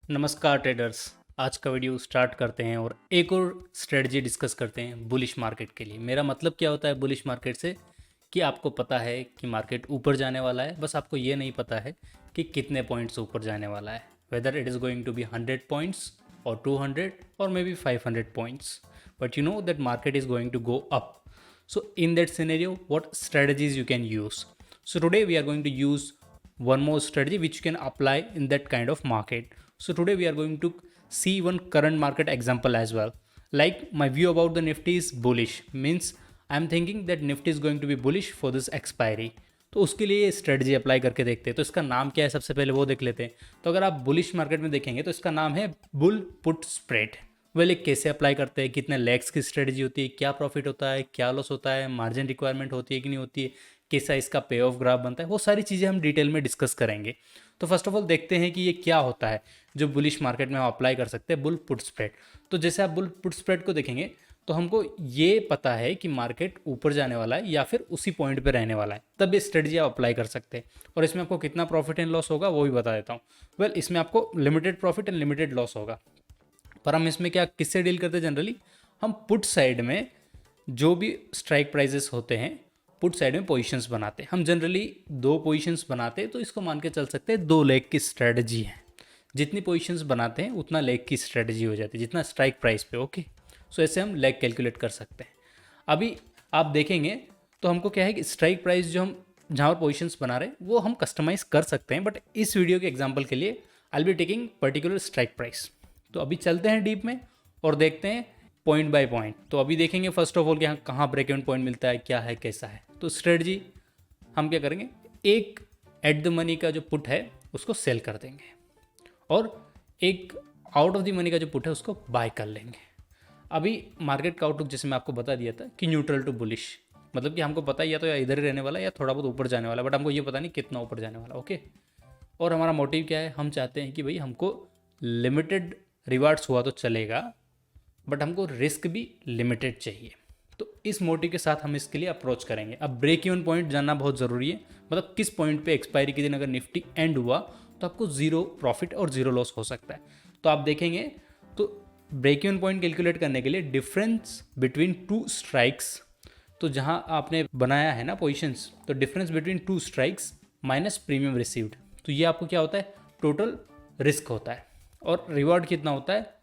नमस्कार ट्रेडर्स। आज का वीडियो स्टार्ट करते हैं और एक और स्ट्रेटजी डिस्कस करते हैं बुलिश मार्केट के लिए। मेरा मतलब क्या होता है बुलिश मार्केट से कि आपको पता है कि मार्केट ऊपर जाने वाला है, बस आपको ये नहीं पता है कि कितने पॉइंट्स ऊपर जाने वाला है, whether it is going to be 100 points और 200 और may be 500 points, but you know that market is going to go up. So in that scenario, what strategies you can use? So today we are going to use one more strategy which you can apply in that kind of market. So today we are going to see one current market example as well. Like my view about the Nifty is bullish, means I am thinking that Nifty is going to be bullish for this expiry. तो उसके लिए strategy apply करके देखते हैं। तो इसका नाम क्या है सबसे पहले वो देख लेते हैं। तो अगर आप बुलिश मार्केट में देखेंगे तो इसका नाम है बुल पुट स्प्रेड। वेल कैसे अप्लाई करते हैं, कितने लेग्स की स्ट्रेटजी होती है, क्या प्रॉफिट होता है, क्या लॉस होता है, मार्जिन रिक्वायरमेंट होती है कि नहीं होती है, कैसा इसका पे ऑफ ग्राफ बनता है, वो सारी चीज़ें हम डिटेल में डिस्कस करेंगे। तो फर्स्ट ऑफ ऑल देखते हैं कि ये क्या होता है जो बुलिश मार्केट में हम अप्लाई कर सकते हैं, बुल पुट स्प्रेड। तो जैसे आप बुल पुट स्प्रेड को देखेंगे तो हमको ये पता है कि मार्केट ऊपर जाने वाला है या फिर उसी पॉइंट पे रहने वाला है, तब ये स्ट्रेटजी आप अप्लाई कर सकते हैं। और इसमें आपको कितना प्रॉफिट एंड लॉस होगा वो भी बता देता हूँ। वेल इसमें आपको limited profit and limited loss होगा। पर हम इसमें क्या किससे डील करते हैं जनरली, हम पुट साइड में जो भी स्ट्राइक प्राइजेस होते हैं पुट साइड में पोजीशंस बनाते हैं। हम जनरली 2 पोजीशंस बनाते हैं, तो इसको मान के चल सकते हैं 2 लेग की स्ट्रेटजी है। जितनी पोजीशंस बनाते हैं उतना लेग की स्ट्रेटजी हो जाती है, जितना स्ट्राइक प्राइस पे। ओके, सो ऐसे हम लेग कैलकुलेट कर सकते हैं। अभी आप देखेंगे तो हमको क्या है कि स्ट्राइक प्राइस जो हम जहाँ पर पोजीशंस बना रहे हैं वो हम कस्टमाइज़ कर सकते हैं, बट इस वीडियो के एग्जाम्पल के लिए I will be taking particular strike price. तो अभी चलते हैं डीप में और देखते हैं पॉइंट बाय पॉइंट। तो अभी देखेंगे फर्स्ट ऑफ ऑल कि कहाँ ब्रेक इवन पॉइंट मिलता है, क्या है, कैसा है। तो स्ट्रेटजी हम क्या करेंगे, एक एट द मनी का जो पुट है उसको सेल कर देंगे और एक आउट ऑफ द मनी का जो पुट है उसको बाय कर लेंगे। अभी मार्केट का आउटलुक जैसे मैं आपको बता दिया था कि न्यूट्रल टू बुलिश, मतलब कि हमको पता ही या तो या इधर ही रहने वाला है या थोड़ा बहुत ऊपर जाने वाला है, बट हमको ये पता नहीं कितना ऊपर जाने वाला। ओके, और हमारा मोटिव क्या है, हम चाहते हैं कि भाई हमको लिमिटेड रिवार्ड्स हुआ तो चलेगा, बट हमको रिस्क भी लिमिटेड चाहिए। तो इस मोटिव के साथ हम इसके लिए अप्रोच करेंगे। अब ब्रेक इवन पॉइंट जानना बहुत ज़रूरी है, मतलब किस पॉइंट पे एक्सपायरी के दिन अगर निफ्टी एंड हुआ तो आपको 0 प्रॉफिट और 0 लॉस हो सकता है। तो आप देखेंगे तो ब्रेक इवन पॉइंट कैलकुलेट करने के लिए डिफरेंस बिटवीन 2 स्ट्राइक्स, तो जहाँ आपने बनाया है ना पोजिशंस, तो difference between 2 strikes minus premium received, तो ये आपको क्या होता है, टोटल रिस्क होता है। और रिवॉर्ड कितना होता है,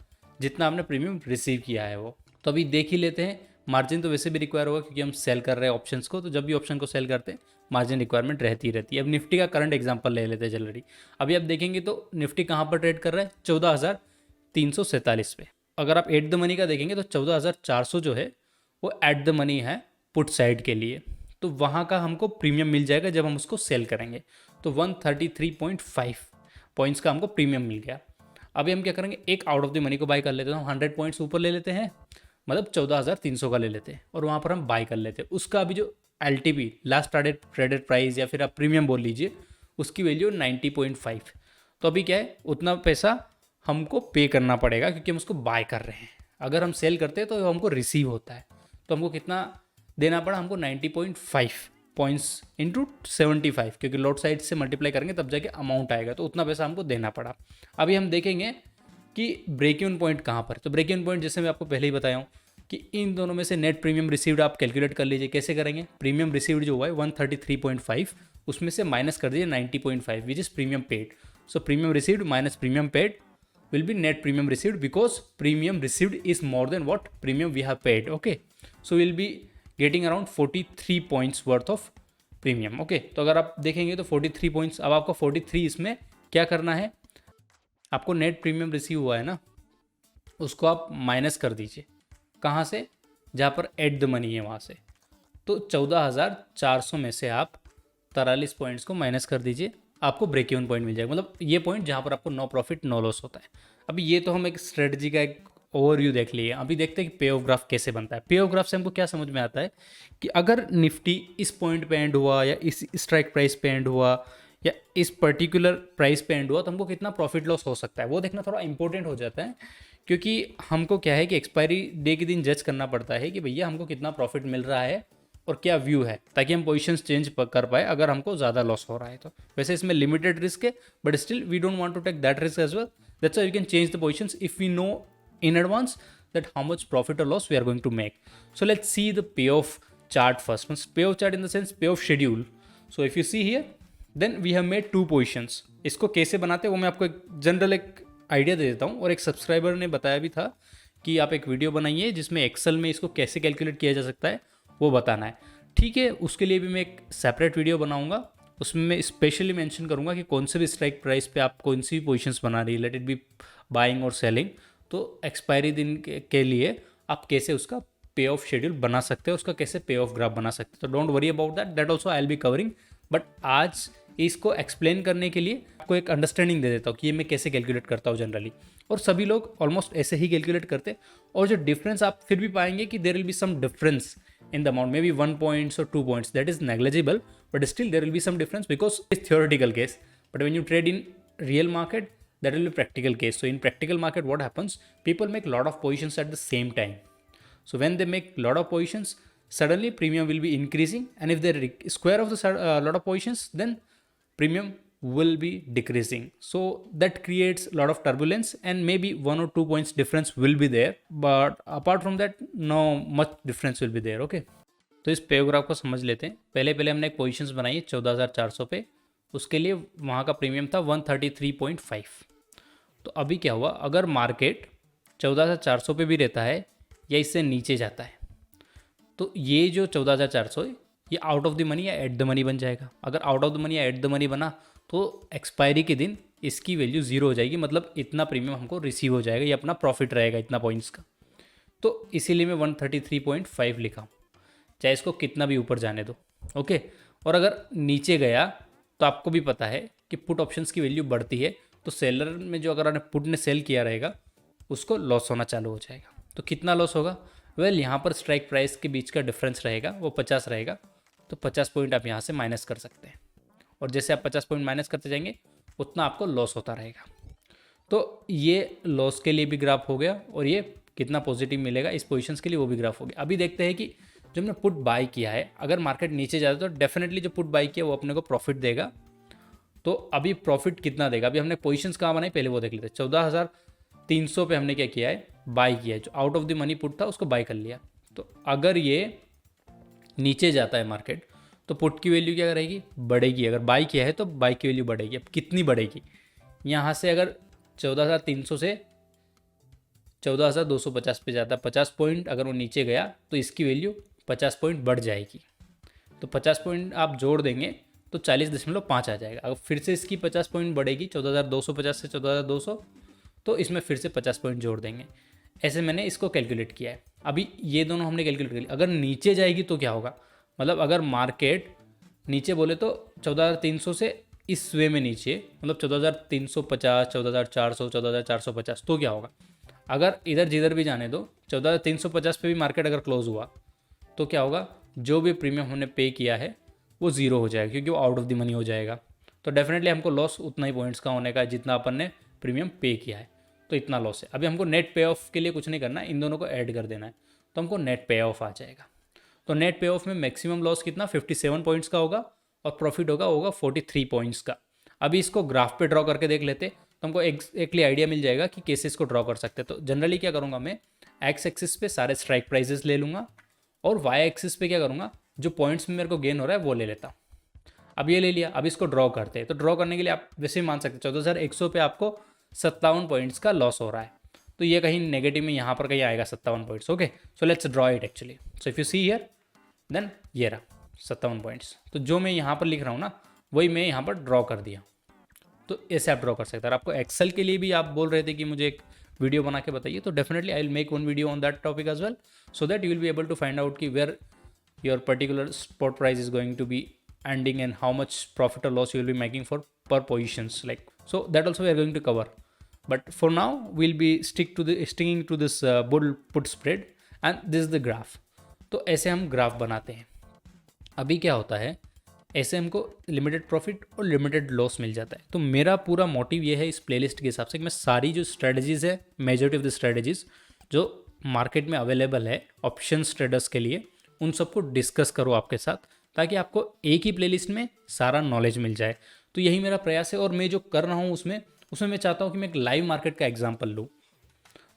जितना आपने प्रीमियम रिसीव किया है वो। तो अभी देख ही लेते हैं। मार्जिन तो वैसे भी रिक्वायर होगा क्योंकि हम सेल कर रहे हैं ऑप्शंस को, तो जब भी ऑप्शन को सेल करते हैं मार्जिन रिक्वायरमेंट रहती है। अब निफ्टी का करंट एग्जांपल ले लेते हैं जनरली। अभी आप देखेंगे तो निफ्टी कहाँ पर ट्रेड कर रहा है, 14,347 पे। अगर आप एट द मनी का देखेंगे तो 14,400 जो है वो एट द मनी है पुट साइड के लिए। तो वहाँ का हमको प्रीमियम मिल जाएगा जब हम उसको सेल करेंगे। तो 133.5 पॉइंट्स का हमको प्रीमियम मिल गया। अभी हम क्या करेंगे, एक आउट ऑफ द मनी को बाय कर लेते हैं। हम 100 पॉइंट्स ऊपर ले लेते हैं, मतलब 14,300 का ले लेते हैं और वहाँ पर हम बाय कर लेते हैं। उसका अभी जो LTP लास्ट ट्रेडेड प्राइस या फिर आप प्रीमियम बोल लीजिए, उसकी वैल्यू 90.5। तो अभी क्या है, उतना पैसा हमको पे करना पड़ेगा क्योंकि हम उसको बाय कर रहे हैं। अगर हम सेल करते हैं तो हमको रिसीव होता है। तो हमको कितना देना पड़ा, हमको 90.5 पॉइंट्स इंटू 75, क्योंकि लोड साइड से मल्टीप्लाई करेंगे तब जाके अमाउंट आएगा, तो उतना पैसा हमको देना पड़ा। अभी हम देखेंगे कि ब्रेक इवन पॉइंट कहाँ पर। तो ब्रेक इवन पॉइंट जैसे मैं आपको पहले ही बताया हूँ कि इन दोनों में से नेट प्रीमियम रिसीव्ड आप कैलकुलेट कर लीजिए। कैसे करेंगे, प्रीमियम रिसीव्ड जो हुआ है 133.5, उसमें से माइनस कर दीजिए 90.5 which is premium paid. So premium received minus premium paid will be net premium received because premium received is more than what premium we have paid. Okay, so we'll be getting around 43 points worth of premium. Okay, तो अगर आप देखेंगे तो 43 points। अब आपको 43 इसमें क्या करना है, आपको नेट प्रीमियम रिसीव हुआ है ना, उसको आप माइनस कर दीजिए। कहाँ से, जहाँ पर एट द मनी है वहाँ से। तो 14,400 में से आप 43 पॉइंट्स को माइनस कर दीजिए, आपको ब्रेक इवन पॉइंट मिल जाएगा। मतलब ये पॉइंट जहाँ पर आपको नो प्रॉफिट नो लॉस होता है। अभी ये तो हम एक स्ट्रेटजी का एक ओवरव्यू देख लिए। अभी देखते हैं कि पे ऑफ ग्राफ कैसे बनता है। पे ऑफ ग्राफ से हमको क्या समझ में आता है कि अगर निफ्टी इस पॉइंट पे एंड हुआ या इस स्ट्राइक प्राइस पे एंड हुआ या इस पर्टिकुलर प्राइस पे एंड हुआ तो हमको कितना प्रॉफिट लॉस हो सकता है, वो देखना थोड़ा इंपॉर्टेंट हो जाता है। क्योंकि हमको क्या है कि एक्सपायरी डे के दिन जज करना पड़ता है कि भैया हमको कितना प्रॉफिट मिल रहा है और क्या व्यू है, ताकि हम पोजीशंस चेंज कर पाए अगर हमको ज़्यादा लॉस हो रहा है तो। वैसे इसमें लिमिटेड रिस्क है, but still we don't want to take that risk as well. That's why we can change the positions if we know in advance that how much profit or loss we are going to make. So let's see the payoff chart first. Means payoff chart in the sense payoff schedule. So if you see here, then we have made 2 positions. इसको कैसे बनाते हैं वो मैं आपको एक general एक idea दे देता हूँ, और एक सब्सक्राइबर ने बताया भी था कि आप एक वीडियो बनाइए जिसमें एक्सेल में इसको कैसे कैलकुलेट किया जा सकता है वो बताना है। ठीक है, उसके लिए भी मैं एक सेपरेट वीडियो बनाऊंगा, उसमें मैं स्पेशली मेंशन करूंगा कि कौन से भी स्ट्राइक प्राइस पे आप कौन सी पोजीशंस बना रही है, लेट इट बी बाइंग और सेलिंग। तो एक्सपायरी दिन के लिए आप कैसे उसका पे ऑफ शेड्यूल बना सकते हो, उसका कैसे पे ऑफ ग्राफ बना सकते हो। तो don't worry about that, that also I will be covering. But आज इसको एक्सप्लेन करने के लिए आपको एक अंडरस्टैंडिंग दे देता हूँ कि ये मैं कैसे कैलकुलेट करता हूँ जनरली, और सभी लोग ऑलमोस्ट ऐसे ही कैलकुलेट करते हैं। और जो डिफरेंस आप फिर भी पाएंगे कि there will be some difference in the amount, maybe 1 points or 2 points, that is negligible, but still there will be some difference because it's theoretical case. But when you trade in real market, that will be practical case. So in practical market, what happens, people make lot of positions at the same time. So when they make lot of positions, suddenly premium will be increasing, and if they square of the lot of positions, then premium will be decreasing. So that creates a lot of turbulence, and maybe 1 or 2 points difference will be there, but apart from that no much difference will be there. Okay, तो इस पेयोग्राफ को समझ लेते हैं। पहले हमने एक positions बनाई है 14,400 पे, उसके लिए वहाँ का प्रीमियम था 133.5। तो अभी क्या हुआ, अगर मार्केट 14,400 पे भी रहता है या इससे नीचे जाता है, तो ये जो 14,400 है ये आउट ऑफ द मनी या एट द मनी बन जाएगा। अगर आउट ऑफ द मनी या एट द मनी बना तो एक्सपायरी के दिन इसकी वैल्यू 0 हो जाएगी, मतलब इतना प्रीमियम हमको रिसीव हो जाएगा, ये अपना प्रॉफिट रहेगा इतना पॉइंट्स का। तो इसीलिए मैं 133.5 लिखा हूँ, चाहे इसको कितना भी ऊपर जाने दो। ओके, और अगर नीचे गया तो आपको भी पता है कि पुट ऑप्शंस की वैल्यू बढ़ती है, तो सेलर में जो अगर पुट ने सेल किया रहेगा उसको लॉस होना चालू हो जाएगा। तो कितना लॉस होगा, वेल यहाँ पर स्ट्राइक प्राइस के बीच का डिफरेंस रहेगा वो 50 रहेगा, तो 50 पॉइंट आप यहाँ से माइनस कर सकते हैं, और जैसे आप 50 पॉइंट माइनस करते जाएंगे उतना आपको लॉस होता रहेगा। तो ये लॉस के लिए भी ग्राफ हो गया, और ये कितना पॉजिटिव मिलेगा इस पोजीशंस के लिए वो भी ग्राफ हो गया। अभी देखते हैं कि जो हमने पुट बाई किया है, अगर मार्केट नीचे जाता है तो डेफिनेटली जो पुट बाई किया वो अपने को प्रॉफिट देगा। तो अभी प्रॉफिट कितना देगा, अभी हमने पोजीशंस कहाँ बनाई पहले वो देख लेते हैं। 14,300 पे हमने क्या किया है, बाई किया है, जो out of the money put था उसको बाई कर लिया। तो अगर ये नीचे जाता है मार्केट तो पुट की वैल्यू क्या रहेगी, बढ़ेगी। अगर बाई किया है तो बाई की वैल्यू बढ़ेगी। अब कितनी बढ़ेगी, यहाँ से अगर 14,300 से 14,250 पे जाता है 50 पॉइंट, अगर वो नीचे गया तो इसकी वैल्यू 50 पॉइंट बढ़ जाएगी। तो 50 पॉइंट आप जोड़ देंगे तो 40.5 आ जाएगा। अगर फिर से इसकी 50 पॉइंट बढ़ेगी 14,250 से 14,200, तो इसमें फिर से 50 पॉइंट जोड़ देंगे। ऐसे मैंने इसको कैलकुलेट किया है। अभी ये दोनों हमने कैलकुलेट कर लिया। अगर नीचे जाएगी तो क्या होगा, मतलब अगर मार्केट नीचे बोले तो 14,300 से इस वे में नीचे, मतलब 14,350, 14,400, 14,450, तो क्या होगा, अगर इधर जिधर भी जाने दो 14,350 पे भी मार्केट अगर क्लोज हुआ तो क्या होगा, जो भी प्रीमियम हमने पे किया है वो 0 हो जाएगा, क्योंकि वो आउट ऑफ द मनी हो जाएगा। तो डेफिनेटली हमको लॉस उतना ही पॉइंट्स का होने का है जितना अपन ने प्रीमियम पे किया है, तो इतना लॉस है। अभी हमको नेट पे ऑफ के लिए कुछ नहीं करना है, इन दोनों को ऐड कर देना है, तो हमको नेट पे ऑफ आ जाएगा। तो नेट पे ऑफ में मैक्सिमम लॉस कितना 57 पॉइंट्स का होगा, और प्रॉफिट होगा 43 पॉइंट्स का। अभी इसको ग्राफ पे ड्रॉ करके देख लेते, तो हमको एक्जैक्टली आइडिया मिल जाएगा कि कैसे इसको ड्रॉ कर सकते हैं। तो जनरली क्या करूँगा, मैं एक्स एक्सिस पे सारे स्ट्राइक प्राइजेस ले लूँगा, और वाई एक्सिस पे क्या करूँगा, जो पॉइंट्स में मेरे को गेन हो रहा है वो ले लेता हूँ। अब ये ले लिया, अब इसको ड्रॉ करते हैं। तो ड्रॉ करने के लिए आप वैसे ही मान सकते हैं 14,100 पे आपको 57 पॉइंट्स का लॉस हो रहा है, तो ये कहीं नेगेटिव में यहाँ पर कहीं आएगा 57 points. Okay, so let's draw it actually. So if you see here, then ये रहा 57 पॉइंट्स। तो जो मैं यहाँ पर लिख रहा हूँ ना, वही मैं यहाँ पर ड्रॉ कर दिया। तो ऐसे आप ड्रॉ कर सकते हैं। आपको एक्सेल के लिए भी आप बोल रहे थे कि मुझे एक वीडियो बना के बताइए, तो definitely I will make one video on that topic as well, so that you will be able to find out कि where your particular spot price is going to be ending and how much profit or loss you will be making for per positions, like so that also we are going to cover. But for now we'll be sticking to this bull put spread, and this is the graph. तो ऐसे हम graph बनाते हैं। अभी क्या होता है, ऐसे हमको लिमिटेड प्रॉफिट और लिमिटेड लॉस मिल जाता है। तो मेरा पूरा मोटिव ये है इस प्लेलिस्ट के हिसाब से कि मैं सारी जो स्ट्रेटजीज़ है, मेजॉरिटी ऑफ द स्ट्रेटजीज़ जो मार्केट में अवेलेबल है ऑप्शंस ट्रेडर्स के लिए, उन सबको डिस्कस करूँ आपके साथ, ताकि आपको एक ही प्लेलिस्ट में सारा नॉलेज मिल जाए। तो यही मेरा प्रयास है, और मैं जो कर रहा हूँ उसमें उसमें मैं चाहता हूँ कि मैं एक लाइव मार्केट का एग्जाम्पल लूँ।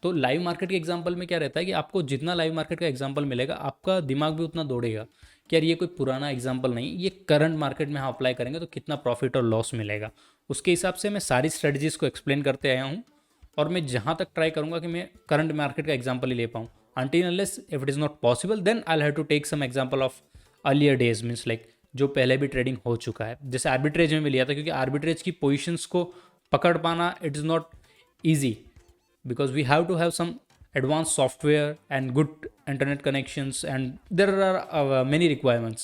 तो लाइव मार्केट के एग्जाम्पल में क्या रहता है कि आपको जितना लाइव मार्केट का एग्जाम्पल मिलेगा, आपका दिमाग भी उतना दौड़ेगा कि यार ये कोई पुराना एग्जाम्पल नहीं, ये करंट मार्केट में हम अप्लाई करेंगे तो कितना प्रॉफिट और लॉस मिलेगा। उसके हिसाब से मैं सारी स्ट्रेटजीज को एक्सप्लेन करते आया हूँ, और मैं जहाँ तक ट्राई करूँगा कि मैं करंट मार्केट का एग्जाम्पल ही ले पाऊँ। until unless if it is not possible then I'll have to take some example of earlier days, means like जो पहले भी ट्रेडिंग हो चुका है, जैसे आर्बिट्रेज में भी लिया था, क्योंकि आर्बिट्रेज की पोजीशंस को पकड़ पाना it is not easy, because we have to have some advanced software and good internet connections and there are many requirements।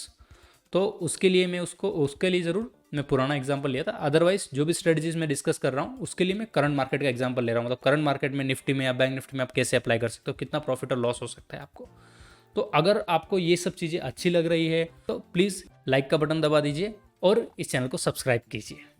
तो उसके लिए मैं उसके लिए ज़रूर मैं पुराना एग्जांपल लिया था। अदरवाइज जो भी स्ट्रेटजीज मैं डिस्कस कर रहा हूँ उसके लिए मैं करंट मार्केट का एग्जांपल ले रहा हूँ। मतलब करंट मार्केट में निफ्टी में या बैंक निफ्टी में आप कैसे अप्लाई कर सकते हो, कितना प्रॉफिट और लॉस हो सकता है आपको। तो अगर आपको ये सब चीज़ें अच्छी लग रही है तो प्लीज़ लाइक का बटन दबा दीजिए और इस चैनल को सब्सक्राइब कीजिए।